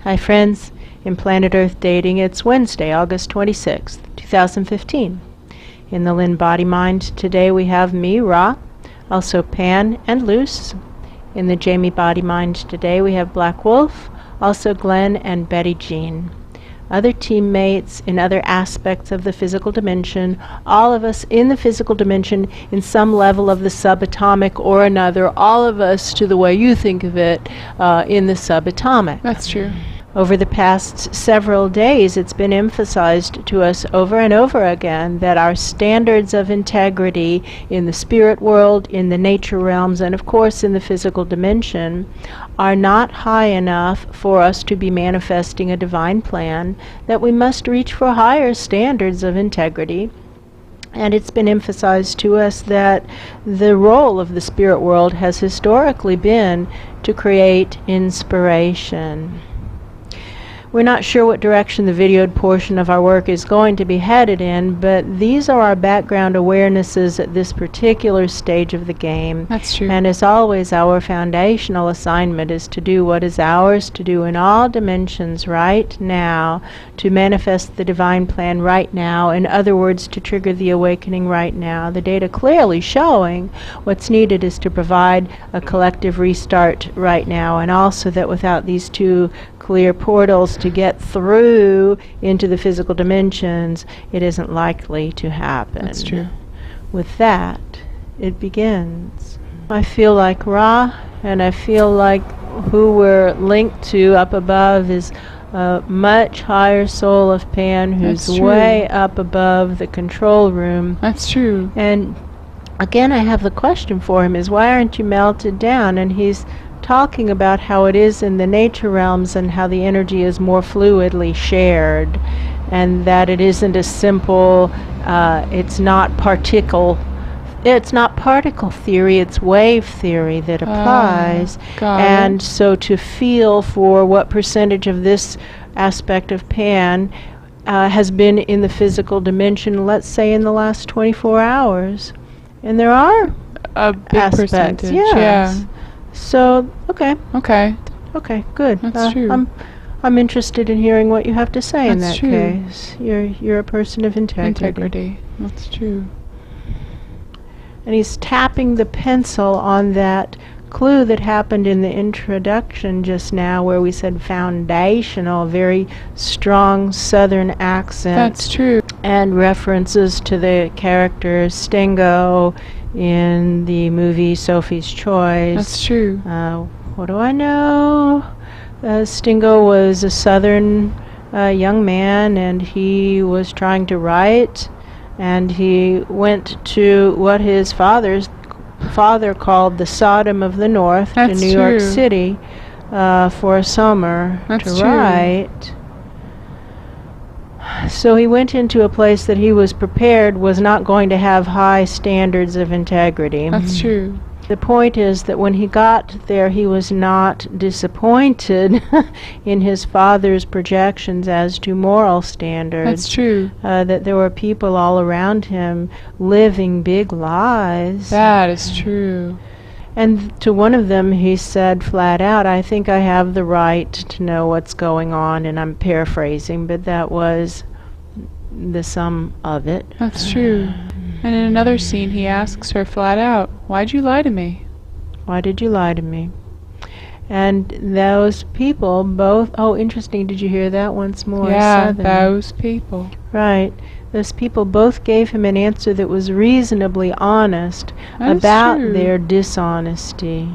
Hi friends, in Planet Earth Dating, it's Wednesday, August 26th, 2015. In the Lynn Body Mind today we have me, Ra, also Pan and Luce. In the Jamie Body Mind today we have Black Wolf, also Glenn and Betty Jean. Other teammates in other aspects of the physical dimension, all of us in the physical dimension in some level of the subatomic or another, all of us, to the way you think of it, in the subatomic. That's true. Over the past several days, it's been emphasized to us over and over again that our standards of integrity in the spirit world, in the nature realms, and of course in the physical dimension are not high enough for us to be manifesting a divine plan, that we must reach for higher standards of integrity. And it's been emphasized to us that the role of the spirit world has historically been to create inspiration. We're not sure what direction the videoed portion of our work is going to be headed in, but these are our background awarenesses at this particular stage of the game. That's true. And as always, our foundational assignment is to do what is ours to do in all dimensions right now, to manifest the divine plan right now, in other words, to trigger the awakening right now. The data clearly showing what's needed is to provide a collective restart right now, and also that without these two clear portals to get through into the physical dimensions, it isn't likely to happen. That's true. With that, it begins. I feel like Ra, and I feel like who we're linked to up above is a much higher soul of Pan, who's way up above the control room. That's true. And again, I have the question for him is, why aren't you melted down? And he's talking about how it is in the nature realms and how the energy is more fluidly shared, and that it isn't a simple, it's not particle theory, it's wave theory that applies. And so to feel for what percentage of this aspect of Pan has been in the physical dimension, let's say in the last 24 hours. And there are a big aspects, percentage. yes. Yeah. So, okay, good. That's true. I'm interested in hearing what you have to say in that That's true. case. You're a person of integrity. That's true. And he's tapping the pencil on that clue that happened in the introduction just now, where we said foundational, very strong southern accent. That's true. And references to the character Stingo in the movie Sophie's Choice. That's true. What do I know? Stingo was a southern young man, and he was trying to write, and he went to what his father called the Sodom of the North, to New York City, for a summer to write. So he went into a place that he was prepared was not going to have high standards of integrity. That's true. The point is that when he got there, he was not disappointed in his father's projections as to moral standards. That's true. That there were people all around him living big lies. That is true. And to one of them he said flat out, I think I have the right to know what's going on, and I'm paraphrasing, but that was the sum of it. That's true. And in another scene he asks her flat out, why'd you lie to me? Why did you lie to me? And those people both, oh interesting, did you hear that once more? Yeah, Southern. those people. Right. Those people both gave him an answer that was reasonably honest That's about true. their dishonesty.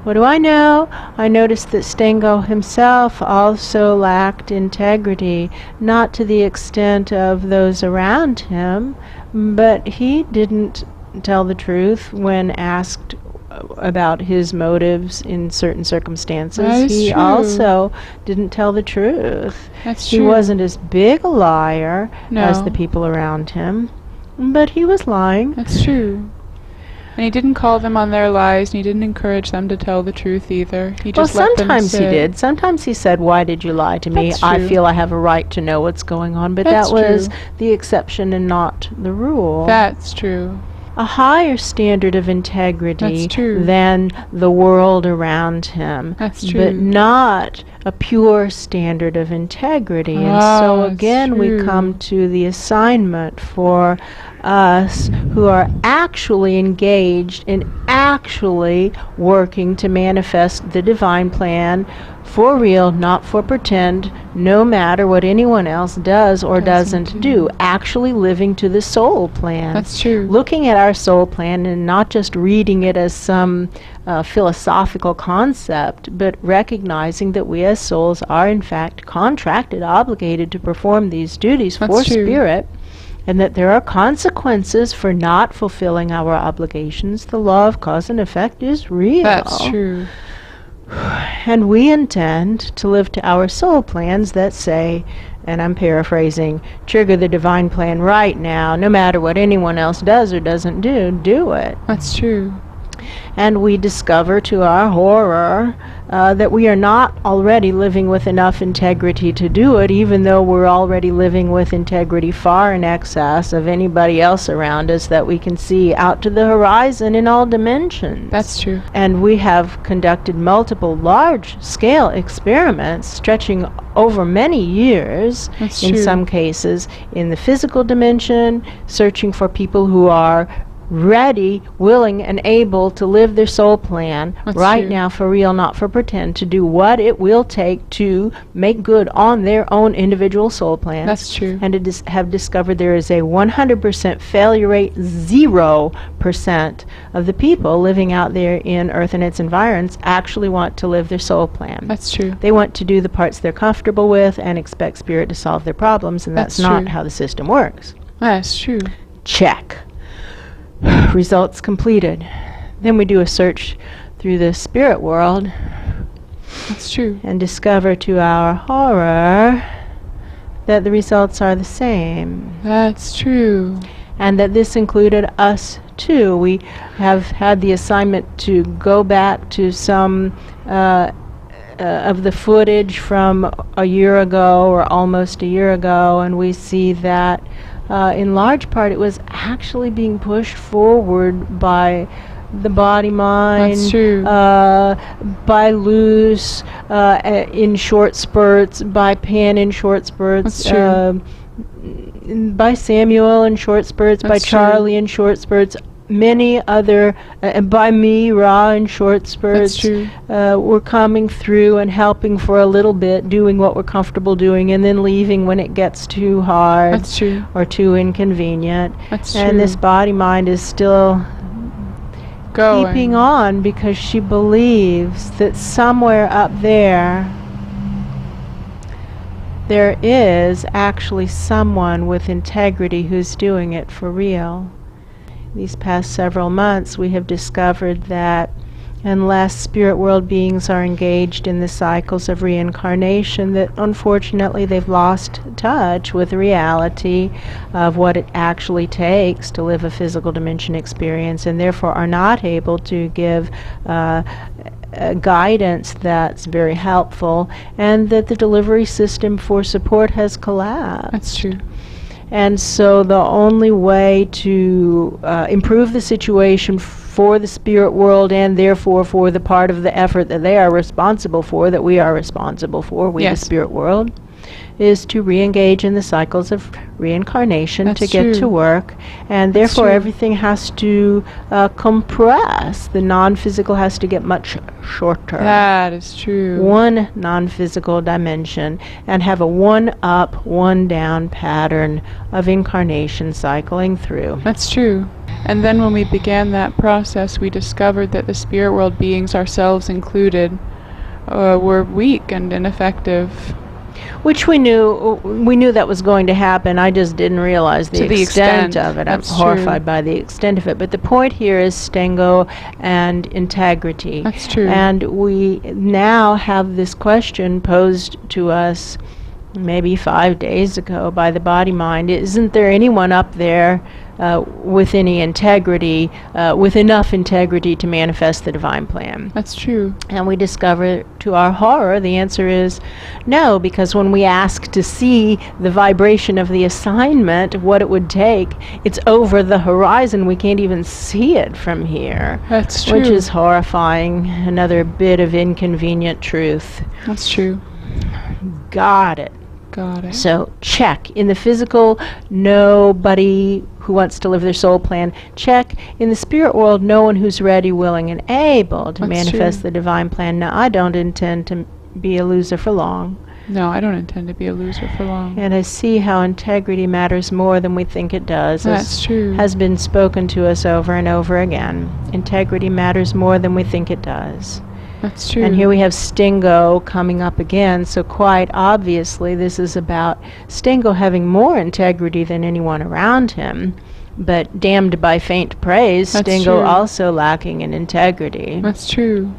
What do I know? I noticed that Stingo himself also lacked integrity, not to the extent of those around him, but he didn't tell the truth when asked about his motives in certain circumstances. That is He true. also didn't tell the truth. That's He true. wasn't as big a liar as No. the people around him, but he was lying. That's true. And he didn't call them on their lies, and he didn't encourage them to tell the truth either. He just let them sometimes he sit. did. Sometimes he said, why did you lie to me? That's I true. feel I have a right to know what's going on. But That's that was true. the exception and not the rule. That's true. a higher standard of integrity That's true. than the world around him. That's true. But not a pure standard of integrity. And so that's again, we true. come to the assignment for us who are actually engaged in actually working to manifest the divine plan for real, not for pretend, no matter what anyone else does or doesn't do. Actually living to the soul plan. That's true. Looking at our soul plan and not just reading it as some philosophical concept, but recognizing that we as souls are in fact contracted, obligated to perform these duties That's for true. spirit, and that there are consequences for not fulfilling our obligations. The law of cause and effect is real. That's true. And we intend to live to our soul plans that say, and I'm paraphrasing, trigger the divine plan right now, no matter what anyone else does or doesn't do it. That's true. And we discover to our horror that we are not already living with enough integrity to do it, even though we're already living with integrity far in excess of anybody else around us that we can see out to the horizon in all dimensions. That's true. And we have conducted multiple large-scale experiments stretching over many years, That's in true. some cases, in the physical dimension, searching for people who are ready, willing, and able to live their soul plan That's right true. now for real, not for pretend, to do what it will take to make good on their own individual soul plans. That's true. And to have discovered there is a 100% failure rate, 0% of the people living out there in Earth and its environs actually want to live their soul plan. That's true. They want to do the parts they're comfortable with and expect spirit to solve their problems, and that's That's not true. how the system works. That's true. Check. Results completed. Then we do a search through the spirit world That's true. and discover to our horror that the results are the same, That's true. and that this included us too. We have had the assignment to go back to some of the footage from a year ago or almost a year ago, and we see that in large part it was actually being pushed forward by the body mind, That's true. by Luce in short spurts, by Pan in short spurts, That's true. by Samuel in short spurts, by That's true. Charlie in short spurts, many other, by me, Ra, in short spurts. That's true. We're coming through and helping for a little bit, doing what we're comfortable doing, and then leaving when it gets too hard That's true. or too inconvenient. That's And true. this body mind is still Going. keeping on because she believes that somewhere up there is actually someone with integrity who's doing it for real. These past several months we have discovered that unless spirit world beings are engaged in the cycles of reincarnation, that unfortunately they've lost touch with the reality of what it actually takes to live a physical dimension experience, and therefore are not able to give guidance that's very helpful, and that the delivery system for support has collapsed. That's true. And so the only way to improve the situation for the spirit world, and therefore for the part of the effort that they are responsible for, that we are responsible for, we Yes. the spirit world, is to re-engage in the cycles of reincarnation, That's to get to true. work, and That's therefore true. everything has to compress. The non-physical has to get much shorter. That is true. One non-physical dimension, and have a one up, one down pattern of incarnation cycling through. That's true. And then when we began that process, we discovered that the spirit world beings, ourselves included, were weak and ineffective. Which we knew that was going to happen. I just didn't realize the To the extent extent. of it. That's I'm horrified by the extent of it. But the point here is Stengo and integrity. That's true. And we now have this question posed to us maybe 5 days ago by the body mind. Isn't there anyone up there with any integrity, with enough integrity to manifest the divine plan. That's true. And we discover, to our horror, the answer is no, because when we ask to see the vibration of the assignment, what it would take, it's over the horizon. We can't even see it from here. That's true. Which is horrifying. Another bit of inconvenient truth. That's true. Got it. Got it. So check. In the physical, nobody who wants to live their soul plan. Check. In the spirit world, no one who's ready, willing, and able to That's manifest true. the divine plan. Now, I don't intend to be a loser for long. No, I don't intend to be a loser for long. And I see how integrity matters more than we think it does. That's true. Has been spoken to us over and over again. Integrity matters more than we think it does. That's true. And here we have Stingo coming up again, so quite obviously this is about Stingo having more integrity than anyone around him, but damned by faint praise, That's Stingo true. also lacking in integrity. That's true.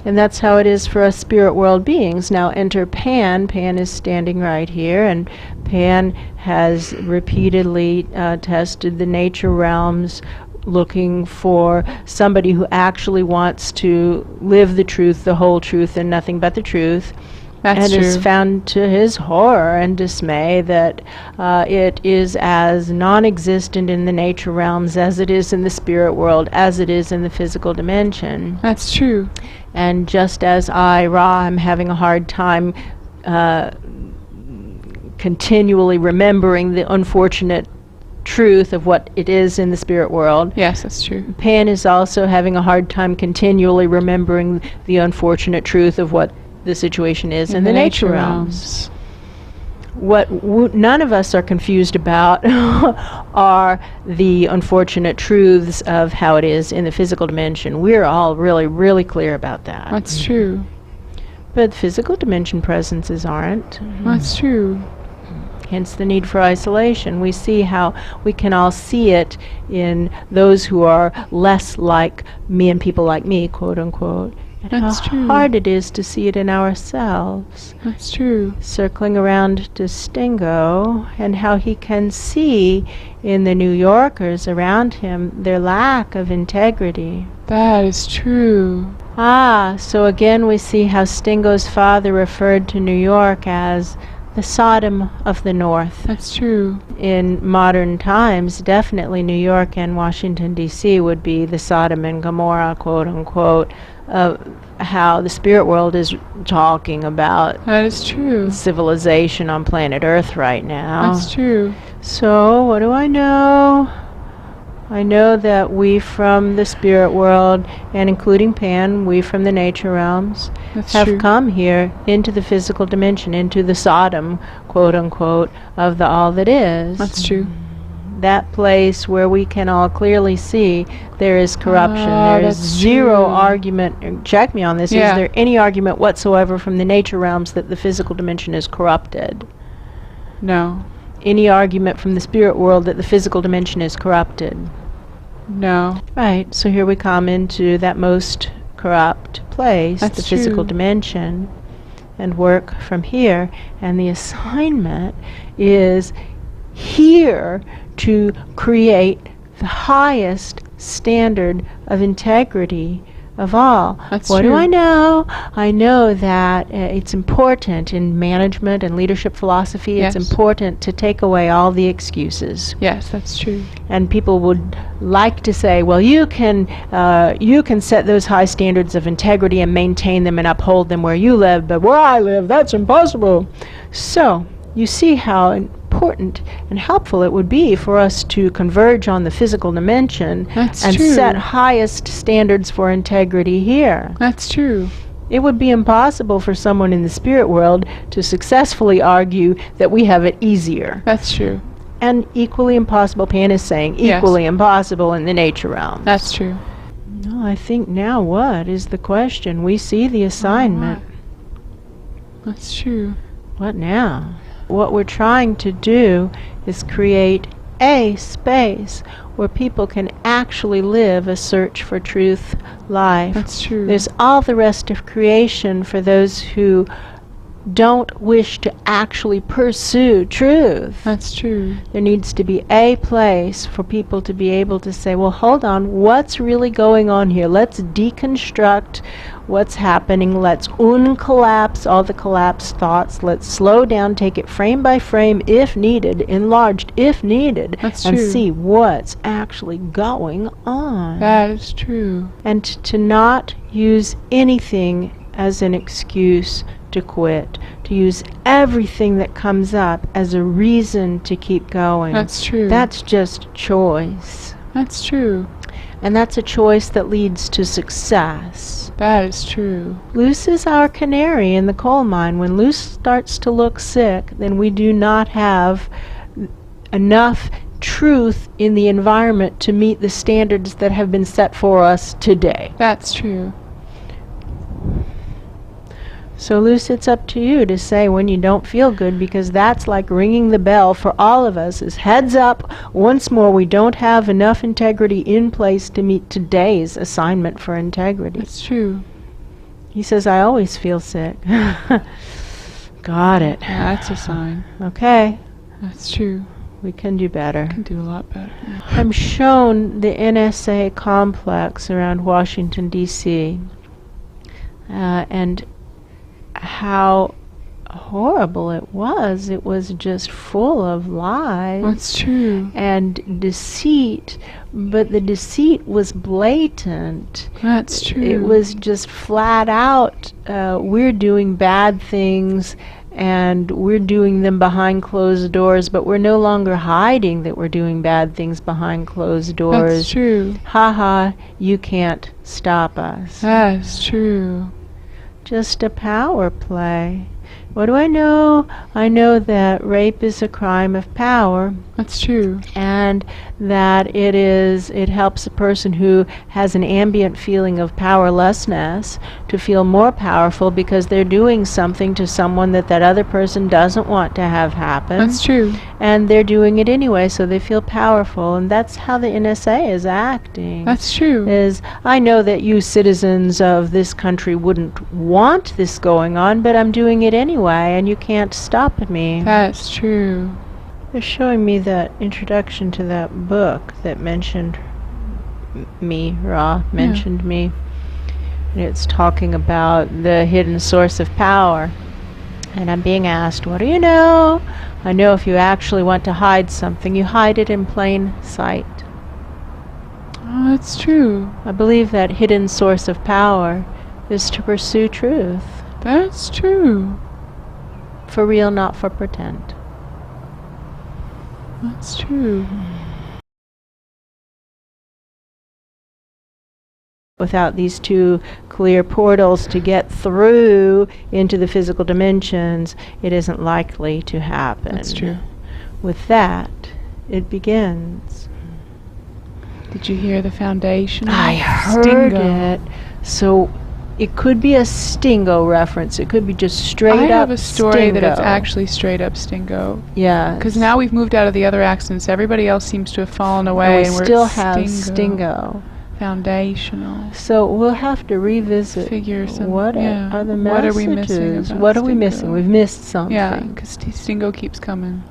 And that's how it is for us spirit world beings. Now enter Pan. Pan is standing right here, and Pan has repeatedly tested the nature realms, looking for somebody who actually wants to live the truth, the whole truth, and nothing but the truth. That's and true. has found to his horror and dismay that it is as non-existent in the nature realms as it is in the spirit world, as it is in the physical dimension. That's true. And just as I, Ra, am having a hard time continually remembering the unfortunate truth of what it is in the spirit world, Yes, that's true. Pan is also having a hard time continually remembering the unfortunate truth of what the situation is in the nature realms. What none of us are confused about are the unfortunate truths of how it is in the physical dimension. We're all really, really clear about that. That's true. But physical dimension presences aren't. That's true. Hence the need for isolation. We see how we can all see it in those who are less like me and people like me, quote unquote. And That's how true. hard it is to see it in ourselves. That's true. Circling around to Stingo, and how he can see in the New Yorkers around him their lack of integrity. That is true. So again we see how Stingo's father referred to New York as the Sodom of the North. That's true. In modern times, definitely New York and Washington, D.C. would be the Sodom and Gomorrah, quote unquote, of how the spirit world is talking about That is true. civilization on planet Earth right now. That's true. So, what do I know? I know that we from the spirit world, and including Pan, we from the nature realms, That's have true. come here into the physical dimension, into the Sodom, quote unquote, of the all that is. That's true. That place where we can all clearly see there is corruption. There is that's zero true. argument. Check me on this. Yeah. Is there any argument whatsoever from the nature realms that the physical dimension is corrupted? No. Any argument from the spirit world that the physical dimension is corrupted? No. Right, so here we come into that most corrupt place, That's the physical true. dimension, and work from here. And the assignment is here to create the highest standard of integrity of all. That's What true. do I know? I know that it's important in management and leadership philosophy, Yes. it's important to take away all the excuses. Yes, that's true. And people would like to say, well, you can set those high standards of integrity and maintain them and uphold them where you live, but where I live, that's impossible. So you see how important and helpful it would be for us to converge on the physical dimension That's and true. set highest standards for integrity here. That's true. It would be impossible for someone in the spirit world to successfully argue that we have it easier. That's true. And equally impossible, Pan is saying, Yes. equally impossible in the nature realm. That's true. No, I think now what is the question? We see the assignment. That's true. What now? What we're trying to do is create a space where people can actually live a search for truth life. That's true. There's all the rest of creation for those who don't wish to actually pursue truth. That's true. There needs to be a place for people to be able to say, well, hold on, what's really going on here? Let's deconstruct what's happening. Let's uncollapse all the collapsed thoughts. Let's slow down, take it frame by frame if needed, enlarged if needed, That's and true. see what's actually going on. That is true. And to not use anything as an excuse to quit, to use everything that comes up as a reason to keep going. That's true. That's just choice. That's true. And that's a choice that leads to success. That is true. Luce is our canary in the coal mine. When Luce starts to look sick, then we do not have enough truth in the environment to meet the standards that have been set for us today. That's true. So Luce, it's up to you to say when you don't feel good, because that's like ringing the bell for all of us, is heads up, once more, we don't have enough integrity in place to meet today's assignment for integrity. That's true. He says, I always feel sick. Got it. Yeah, that's a sign. Okay, That's true. we can do better. Can do a lot better. I'm shown the NSA complex around Washington, D.C., and how horrible it was. It was just full of lies That's true. and deceit, but the deceit was blatant. That's true. It was just flat out, we're doing bad things and we're doing them behind closed doors, but we're no longer hiding that we're doing bad things behind closed doors. That's true. Ha ha, you can't stop us. That's true. Just a power play. What do I know? I know that rape is a crime of power, That's true. and that it helps a person who has an ambient feeling of powerlessness to feel more powerful because they're doing something to someone that other person doesn't want to have happen. That's true. And they're doing it anyway, so they feel powerful, and that's how the NSA is acting. That's true. Is, I know that you citizens of this country wouldn't want this going on, but I'm doing it anyway, and you can't stop me. That's true. They're showing me that introduction to that book that mentioned me, mentioned me. And it's talking about the hidden source of power. And I'm being asked, what do you know? I know if you actually want to hide something, you hide it in plain sight. Oh, that's true. I believe that hidden source of power is to pursue truth. That's true. For real, not for pretend. That's true. Without these two clear portals to get through into the physical dimensions, it isn't likely to happen. That's true. With that, it begins. Did you hear the foundation? I heard Stingo. it. So it could be a Stingo reference. It could be just straight I up have a story that it's Stingo. actually straight up Stingo. Yeah. Because now we've moved out of the other accents. Everybody else seems to have fallen away. we and we're still at have Stingo. Foundational. So we'll have to revisit Figure some- what yeah. are the What are we messages. missing about What are we Stingo? missing? We've missed something. Yeah, because Stingo keeps coming.